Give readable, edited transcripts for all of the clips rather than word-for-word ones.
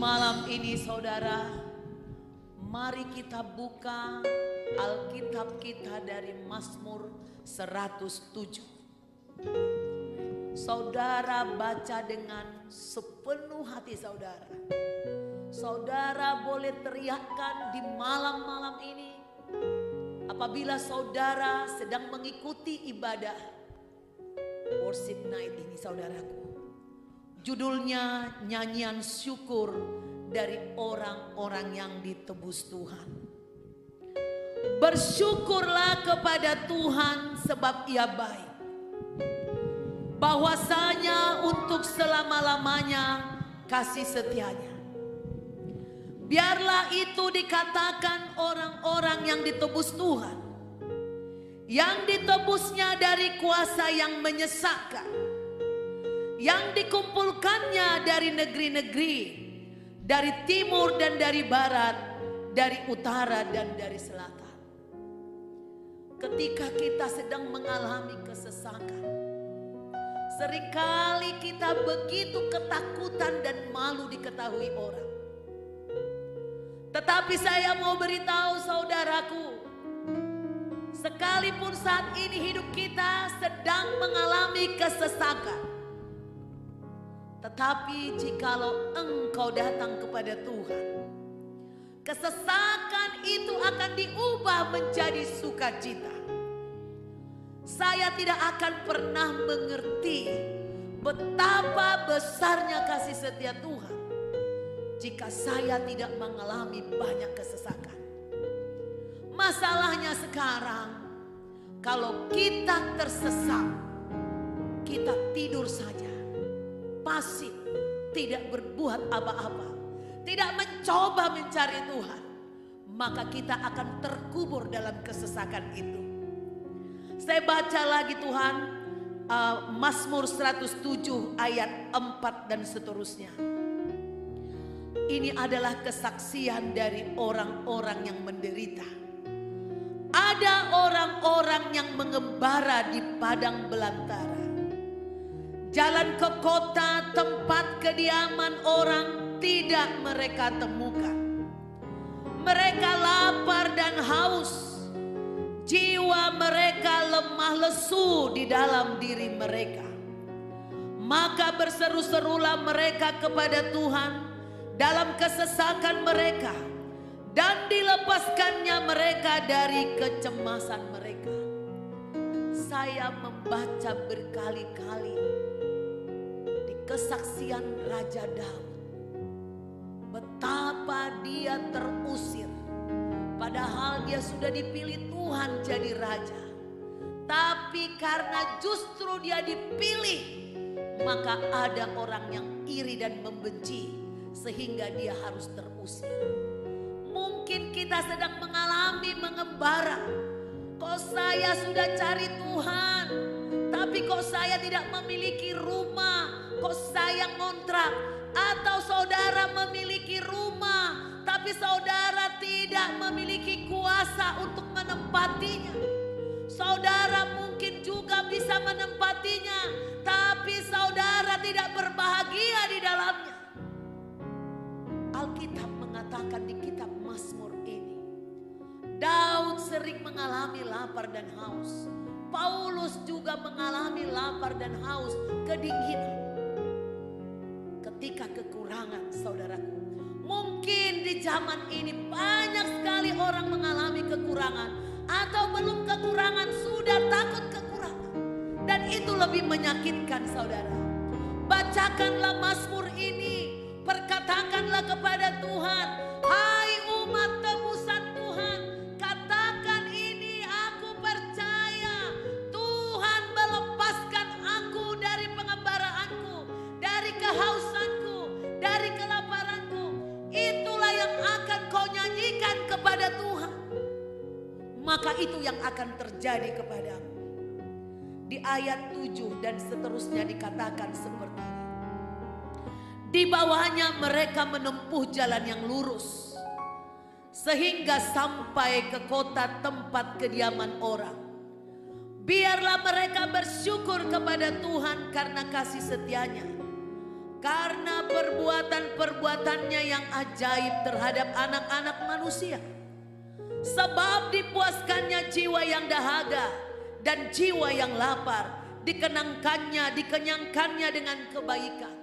Malam ini saudara, mari kita buka Alkitab kita dari Mazmur 107. Saudara baca dengan sepenuh hati saudara. Saudara boleh teriakkan di malam-malam ini apabila saudara sedang mengikuti ibadah worship night ini saudaraku. Judulnya nyanyian syukur dari orang-orang yang ditebus Tuhan. Bersyukurlah kepada Tuhan sebab Ia baik. Bahwasanya untuk selama-lamanya kasih setianya. Biarlah itu dikatakan orang-orang yang ditebus Tuhan. Yang ditebusnya dari kuasa yang menyesatkan. Yang dikumpulkannya dari negeri-negeri. Dari timur dan dari barat. Dari utara dan dari selatan. Ketika kita sedang mengalami kesesakan. Seringkali kita begitu ketakutan dan malu diketahui orang. Tetapi saya mau beritahu saudaraku, sekalipun saat ini hidup kita sedang mengalami kesesakan, tetapi jikalau engkau datang kepada Tuhan, kesesakan itu akan diubah menjadi sukacita. Saya tidak akan pernah mengerti betapa besarnya kasih setia Tuhan jika saya tidak mengalami banyak kesesakan. Masalahnya sekarang, kalau kita tersesat, kita tidur saja, pasif, tidak berbuat apa-apa, tidak mencoba mencari Tuhan, maka kita akan terkubur dalam kesesakan itu. Saya baca lagi Tuhan, Mazmur 107 ayat 4 dan seterusnya. Ini adalah kesaksian dari orang-orang yang menderita. Ada orang-orang yang mengembara di padang belantara. Jalan ke kota tempat kediaman orang tidak mereka temukan. Mereka lapar dan haus. Jiwa mereka lemah lesu di dalam diri mereka. Maka berseru-serulah mereka kepada Tuhan dalam kesesakan mereka. Dan dilepaskannya mereka dari kecemasan mereka. Saya membaca berkali-kali di kesaksian Raja Daud. Betapa dia terusir. Padahal dia sudah dipilih Tuhan jadi raja. Tapi karena justru dia dipilih, maka ada orang yang iri dan membenci. Sehingga dia harus terusir. Mungkin kita sedang mengalami mengembara. Kok saya sudah cari Tuhan, tapi kok saya tidak memiliki rumah. Kok saya ngontrak. Atau saudara memiliki rumah, tapi saudara tidak memiliki kuasa untuk menempatinya. Saudara mungkin juga bisa menempatinya, tapi saudara tidak berbahagia di dalamnya. Alkitab mengatakan di kitab Mazmur ini, Daud sering mengalami lapar dan haus. Paulus juga mengalami lapar dan haus, kedinginan. Ketika kekurangan saudaraku. Mungkin di zaman ini banyak sekali orang mengalami kekurangan. Atau belum kekurangan, sudah takut kekurangan. Dan itu lebih menyakitkan saudara. Bacakanlah Mazmur ini. Perkatakanlah kepada Tuhan. Hai umat tebusan Tuhan. Katakan ini, aku percaya. Tuhan melepaskan aku dari pengembaraanku. Dari kehausanku. Dari kelaparanku. Itulah yang akan kau nyanyikan kepada Tuhan. Maka itu yang akan terjadi kepadamu. Di ayat 7 dan seterusnya dikatakan seperti ini. Di bawahnya mereka menempuh jalan yang lurus. Sehingga sampai ke kota tempat kediaman orang. Biarlah mereka bersyukur kepada Tuhan karena kasih setianya. karena perbuatan-perbuatannya yang ajaib terhadap anak-anak manusia. Sebab dipuaskannya jiwa yang dahaga dan jiwa yang lapar, dikenyangkannya dengan kebaikan.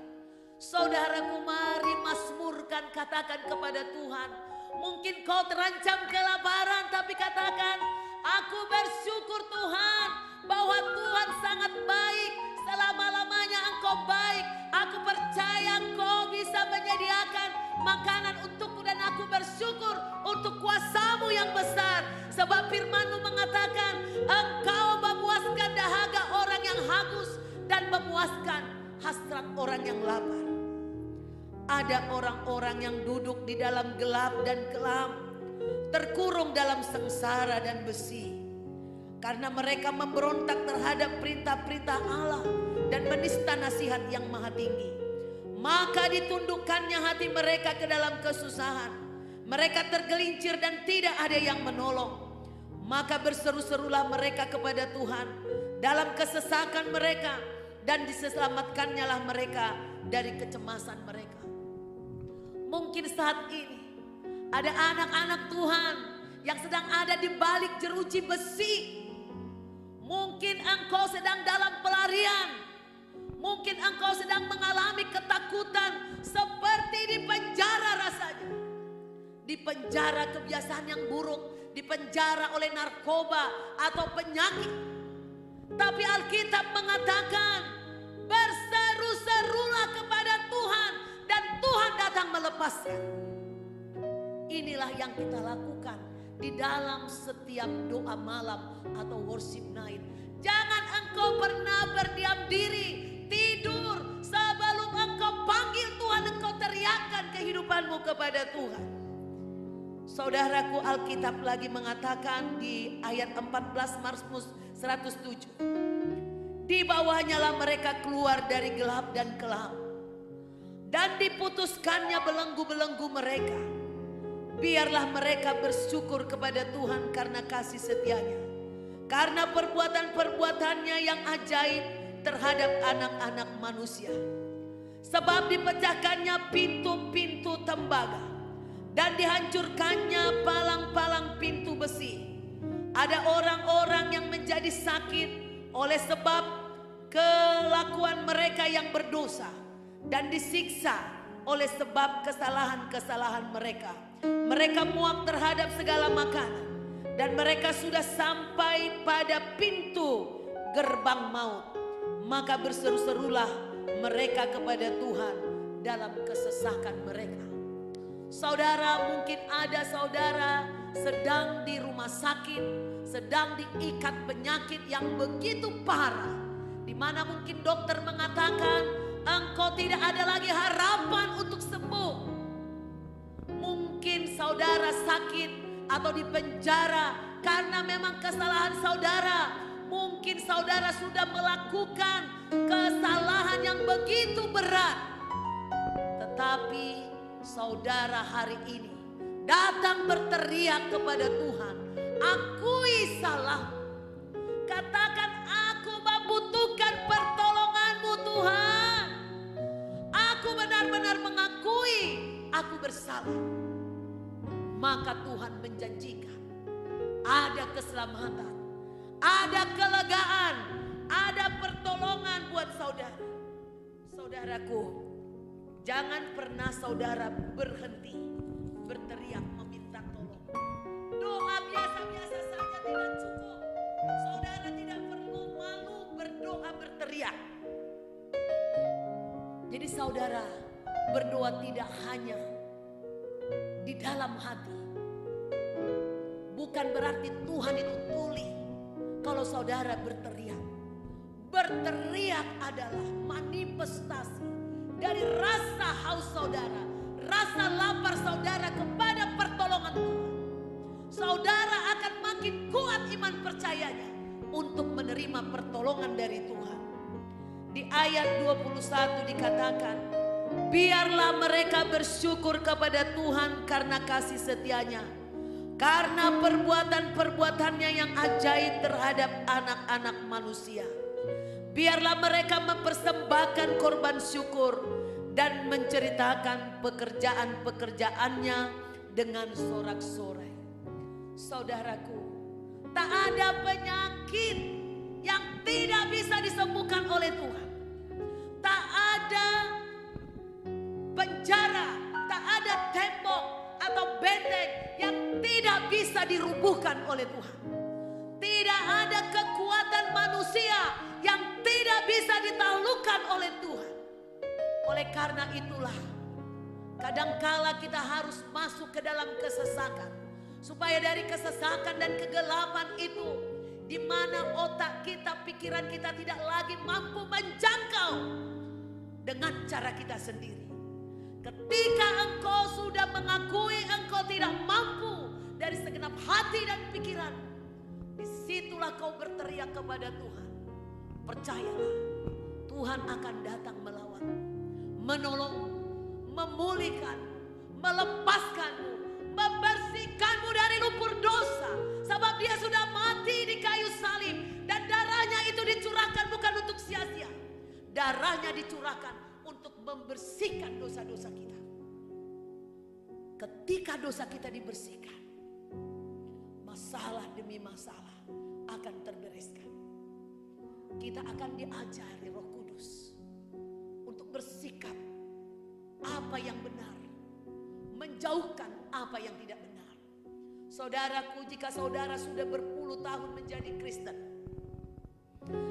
Saudaraku, mari mazmurkan, katakan kepada Tuhan. Mungkin kau terancam kelaparan, tapi katakan, aku bersyukur Tuhan bahwa Tuhan sangat baik. Selama-lamanya Engkau baik. Aku percaya Engkau bisa menyediakan makanan untukku, dan aku bersyukur untuk kuasa-Mu yang besar. Sebab firman-Mu mengatakan, Engkau memuaskan dahaga orang yang haus dan memuaskan hasrat orang yang lapar. Ada orang-orang yang duduk di dalam gelap dan kelam, terkurung dalam sengsara dan besi, karena mereka memberontak terhadap perintah-perintah Allah dan menista nasihat yang maha tinggi. Maka ditundukkannya hati mereka ke dalam kesusahan. Mereka tergelincir dan tidak ada yang menolong. Maka berseru-serulah mereka kepada Tuhan dalam kesesakan mereka, dan diselamatkannya lah mereka dari kecemasan mereka. Mungkin saat ini ada anak-anak Tuhan yang sedang ada di balik jeruji besi. Mungkin engkau sedang dalam pelarian. Mungkin engkau sedang mengalami ketakutan seperti di penjara rasanya. Di penjara kebiasaan yang buruk, di penjara oleh narkoba atau penyakit. Tapi Alkitab mengatakan, berseru-serulah kepada Tuhan dan Tuhan datang melepaskan. Inilah yang kita lakukan di dalam setiap doa malam atau worship night. Jangan engkau pernah berdiam diri, tidur. Sebelum engkau panggil Tuhan, engkau teriakkan kehidupanmu kepada Tuhan. Saudaraku, Alkitab lagi mengatakan di ayat 14 Mazmur 107. Di bawahnya lah mereka keluar dari gelap dan kelam, dan diputuskannya belenggu-belenggu mereka. Biarlah mereka bersyukur kepada Tuhan karena kasih setianya, karena perbuatan-perbuatannya yang ajaib terhadap anak-anak manusia. Sebab dipecahkannya pintu-pintu tembaga, dan dihancurkannya palang-palang pintu besi. Ada orang-orang yang menjadi sakit oleh sebab kelakuan mereka yang berdosa, dan disiksa oleh sebab kesalahan-kesalahan mereka. Mereka muak terhadap segala makanan, dan mereka sudah sampai pada pintu gerbang maut. Maka berseru-serulah mereka kepada Tuhan dalam kesesakan mereka. Saudara, mungkin ada saudara sedang di rumah sakit, sedang diikat penyakit yang begitu parah, di mana mungkin dokter mengatakan engkau tidak ada lagi harapan untuk sembuh. Mungkin saudara sakit atau di penjara karena memang kesalahan saudara. Mungkin saudara sudah melakukan kesalahan yang begitu berat, tetapi saudara hari ini datang berteriak kepada Tuhan. Akui salah. Katakan, aku membutuhkan pertolongan-Mu Tuhan. Aku benar-benar mengakui aku bersalah. Maka Tuhan menjanjikan ada keselamatan, ada kelegaan, ada pertolongan buat saudara. Saudaraku, jangan pernah saudara berhenti berteriak meminta tolong. Doa biasa-biasa saja tidak cukup. Saudara tidak perlu malu berdoa berteriak. Jadi saudara berdoa tidak hanya di dalam hati. Bukan berarti Tuhan itu tuli kalau saudara berteriak. Berteriak adalah manifestasi dari rasa haus saudara, rasa lapar saudara kepada pertolongan Tuhan. Saudara akan makin kuat iman percayanya untuk menerima pertolongan dari Tuhan. Di ayat 21 dikatakan, biarlah mereka bersyukur kepada Tuhan karena kasih setianya, karena perbuatan-perbuatannya yang ajaib terhadap anak-anak manusia. Biarlah mereka mempersembahkan korban syukur dan menceritakan pekerjaan-pekerjaannya dengan sorak-sorai. Saudaraku, tak ada penyakit yang tidak bisa disembuhkan oleh Tuhan. Tak ada penjara, tak ada tembok atau benteng yang tidak bisa dirubuhkan oleh Tuhan. Tidak ada kekuatan manusia yang tidak bisa ditaklukkan oleh Tuhan. Oleh karena itulah, kadangkala kita harus masuk ke dalam kesesakan, supaya dari kesesakan dan kegelapan itu, di mana otak kita, pikiran kita tidak lagi mampu menjangkau dengan cara kita sendiri. Ketika engkau sudah mengakui engkau tidak mampu dari segenap hati dan pikiran, disitulah kau berteriak kepada Tuhan. Percayalah, Tuhan akan datang melawan, menolong, memulihkan, melepaskanmu, membersihkanmu dari lumpur dosa. Sebab dia sudah mati di kayu salib, dan darahnya itu dicurahkan bukan untuk sia-sia. Darahnya dicurahkan untuk membersihkan dosa-dosa kita. Ketika dosa kita dibersihkan, masalah demi masalah akan terbereskan. Kita akan diajari Roh Kudus untuk bersikap apa yang benar, menjauhkan apa yang tidak benar. Saudaraku, jika saudara sudah berpuluh tahun menjadi Kristen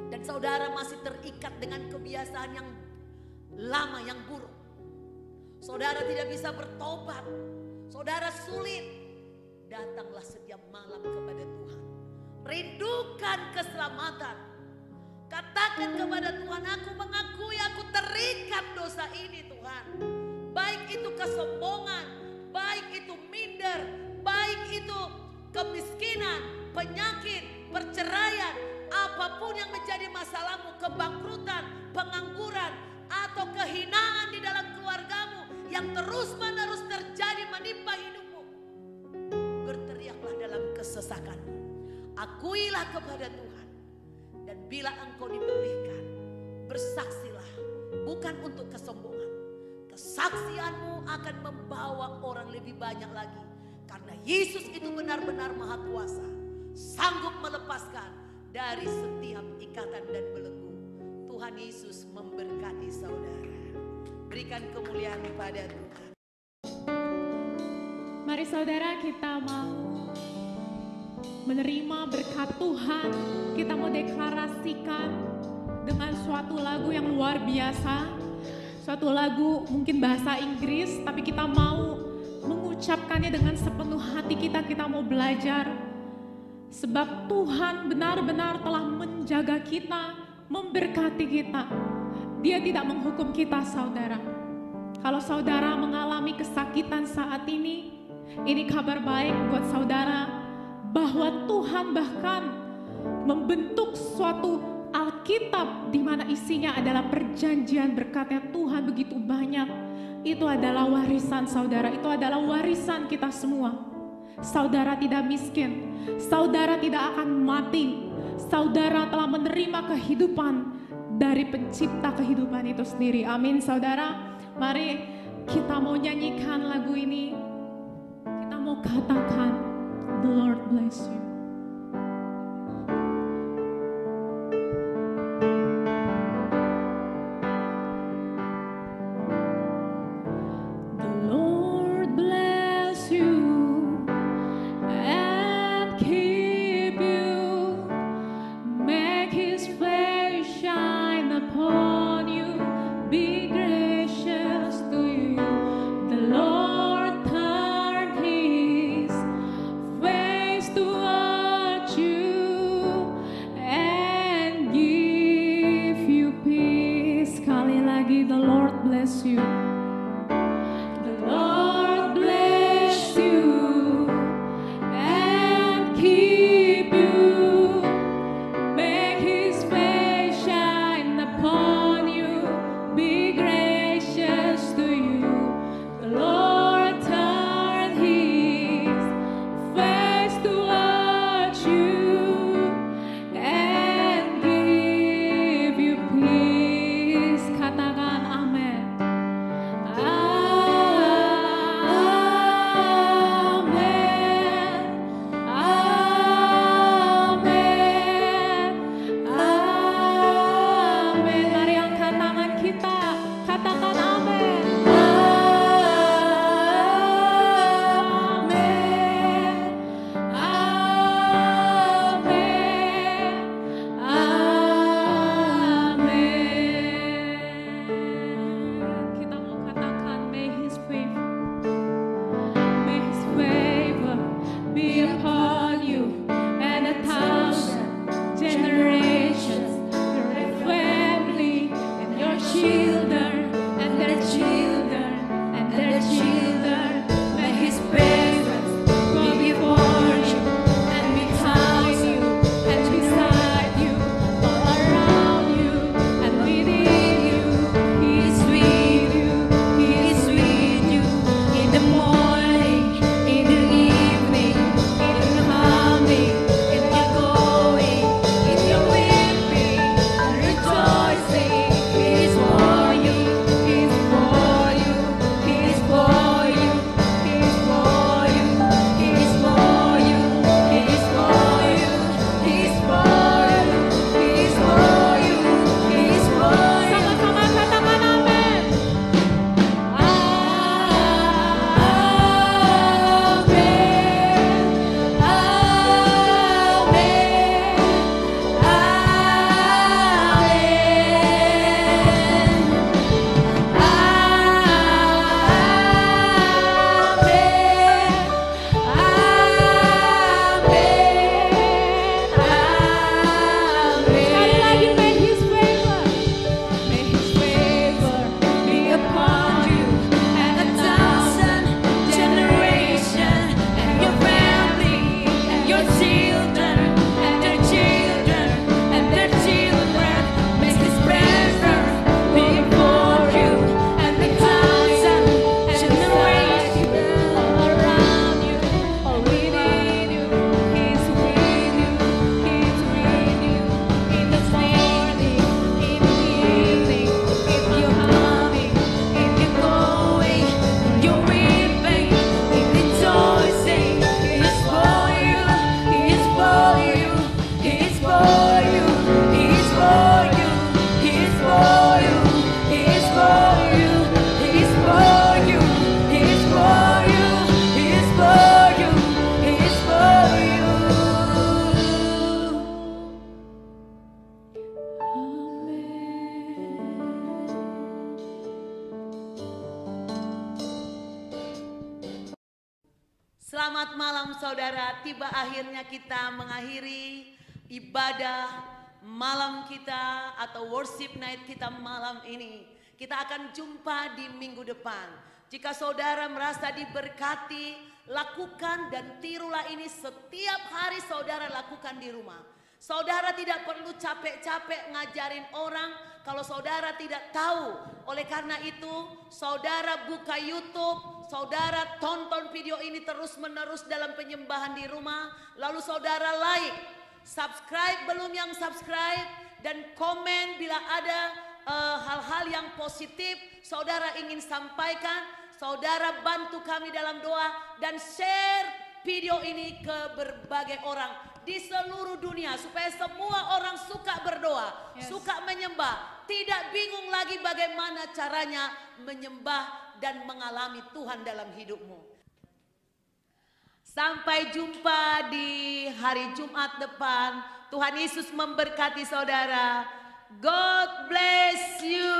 dan saudara masih terikat dengan kebiasaan yang lama, yang buruk, saudara tidak bisa bertobat, saudara sulit, datanglah setiap malam kepada Tuhan. Rindukan keselamatan. Katakan kepada Tuhan, aku mengakui aku terikat dosa ini Tuhan. Baik itu kesombongan, baik itu minder, baik itu kemiskinan, penyakit, perceraian, apapun yang menjadi masalahmu, kebangkrutan, pengangguran, atau kehinaan di dalam keluargamu yang terus-menerus terjadi menimpa hidupmu. Berteriaklah dalam kesesakanmu. Akuilah kepada Tuhan. Dan bila engkau dipulihkan, bersaksilah bukan untuk kesombongan. Kesaksianmu akan membawa orang lebih banyak lagi. Karena Yesus itu benar-benar maha kuasa, sanggup melepaskan dari setiap ikatan dan belenggu. Tuhan Yesus memberkati saudara. Berikan kemuliaan pada Tuhan. Mari saudara, kita mau menerima berkat Tuhan. Kita mau deklarasikan dengan suatu lagu yang luar biasa. Suatu lagu mungkin bahasa Inggris, tapi kita mau mengucapkannya dengan sepenuh hati kita. Kita mau belajar. Sebab Tuhan benar-benar telah menjaga kita, memberkati kita. Dia tidak menghukum kita, saudara. Kalau saudara mengalami kesakitan saat ini kabar baik buat saudara, bahwa Tuhan bahkan membentuk suatu Alkitab di mana isinya adalah perjanjian berkatnya Tuhan begitu banyak. Itu adalah warisan saudara, itu adalah warisan kita semua. Saudara tidak miskin, saudara tidak akan mati. Saudara telah menerima kehidupan dari pencipta kehidupan itu sendiri. Amin saudara. Mari kita mau nyanyikan lagu ini. Kita mau katakan, the Lord bless you. To Selamat malam saudara, tiba akhirnya kita mengakhiri ibadah malam kita atau worship night kita malam ini. Kita akan jumpa di minggu depan. Jika saudara merasa diberkati, lakukan dan tirulah ini setiap hari saudara lakukan di rumah. Saudara tidak perlu capek-capek ngajarin orang kalau saudara tidak tahu. Oleh karena itu, saudara buka YouTube, saudara tonton video ini terus-menerus dalam penyembahan di rumah. Lalu saudara like, subscribe belum yang subscribe, dan komen bila ada hal-hal yang positif saudara ingin sampaikan. Saudara bantu kami dalam doa dan share video ini ke berbagai orang di seluruh dunia supaya semua orang suka berdoa, suka menyembah, tidak bingung lagi bagaimana caranya menyembah dan mengalami Tuhan dalam hidupmu. Sampai jumpa di hari Jumat depan. Tuhan Yesus memberkati saudara. God bless you.